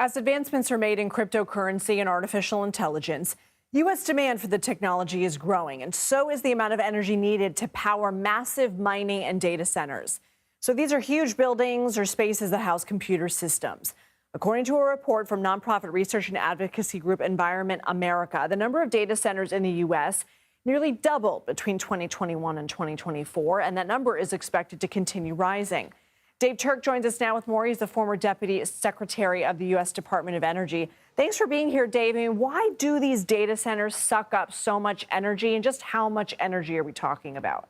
As advancements are made in cryptocurrency and artificial intelligence, U.S. demand for the technology is growing, and so is the amount of energy needed to power massive mining and data centers. So these are huge buildings or spaces that house computer systems. According to a report from nonprofit research and advocacy group Environment America, the number of data centers in the U.S. nearly doubled between 2021 and 2024, and that number is expected to continue rising. Dave Turk joins us now with more. He's the former Deputy Secretary of the U.S. Department of Energy. Thanks for being here, Dave. I mean, why do these data centers suck up so much energy, and just how much energy are we talking about?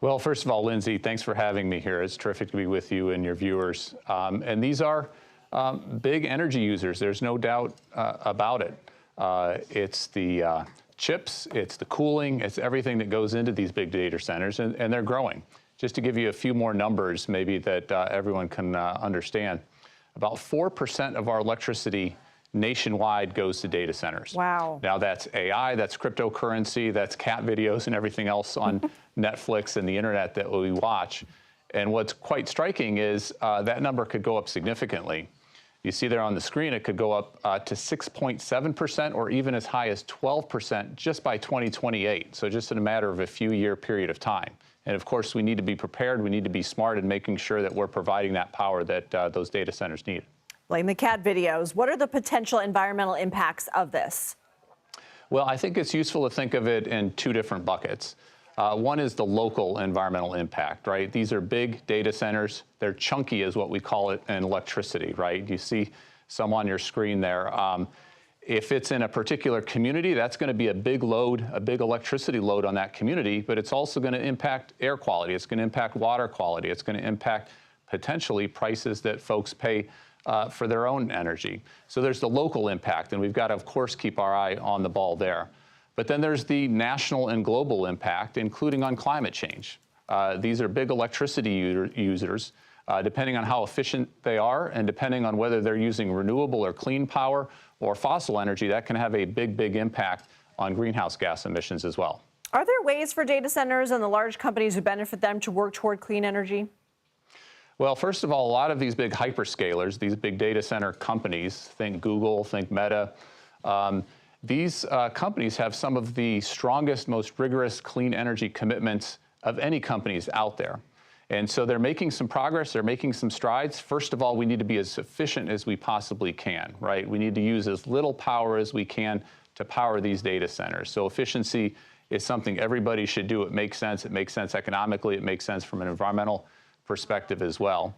Well, first of all, Lindsay, thanks for having me here. It's terrific to be with you and your viewers. And these are big energy users. There's no doubt about it. It's the chips, it's the cooling, it's everything that goes into these big data centers, and they're growing. Just to give you a few more numbers, maybe that everyone can understand, about 4% of our electricity nationwide goes to data centers. Wow. Now that's AI, that's cryptocurrency, that's cat videos and everything else on Netflix and the internet that we watch. And what's quite striking is that number could go up significantly. You see there on the screen, it could go up to 6.7% or even as high as 12% just by 2028. So just in a matter of a few-year period of time. And of course, we need to be prepared. We need to be smart in making sure that we're providing that power that those data centers need. Blame the cat videos. What are the potential environmental impacts of this? Well, I think it's useful to think of it in two different buckets. One is the local environmental impact, right? These are big data centers. They're chunky, is what we call it in electricity, right? You see some on your screen there. If it's in a particular community, that's going to be a big load, a big electricity load on that community, but it's also going to impact air quality. It's going to impact water quality. It's going to impact potentially prices that folks pay for their own energy. So there's the local impact, and we've got to, of course, keep our eye on the ball there. But then there's the national and global impact, including on climate change. These are big electricity users. Depending on how efficient they are and depending on whether they're using renewable or clean power or fossil energy, that can have a big, big impact on greenhouse gas emissions as well. Are there ways for data centers and the large companies who benefit them to work toward clean energy? Well, first of all, a lot of these big hyperscalers, these big data center companies, think Google, think Meta, these companies have some of the strongest, most rigorous clean energy commitments of any companies out there. And so they're making some progress, they're making some strides. First of all, we need to be as efficient as we possibly can, right? We need to use as little power as we can to power these data centers. So efficiency is something everybody should do. It makes sense economically, it makes sense from an environmental perspective as well.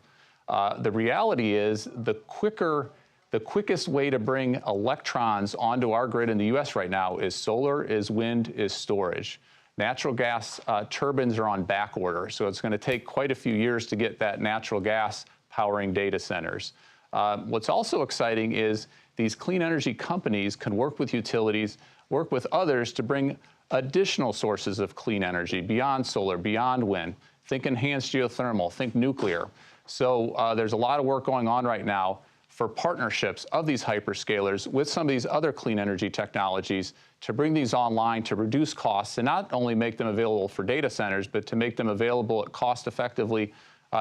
The reality is the quickest way to bring electrons onto our grid in the US right now is solar, is wind, is storage. Natural gas turbines are on back order, so it's going to take quite a few years to get that natural gas powering data centers. What's also exciting is these clean energy companies can work with utilities, work with others to bring additional sources of clean energy beyond solar, beyond wind. Think enhanced geothermal, think nuclear. So there's a lot of work going on right now for partnerships of these hyperscalers with some of these other clean energy technologies to bring these online to reduce costs and not only make them available for data centers, but to make them available cost effectively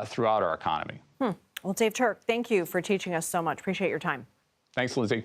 throughout our economy. Well, Dave Turk, thank you for teaching us so much. Appreciate your time. Thanks, Lindsay.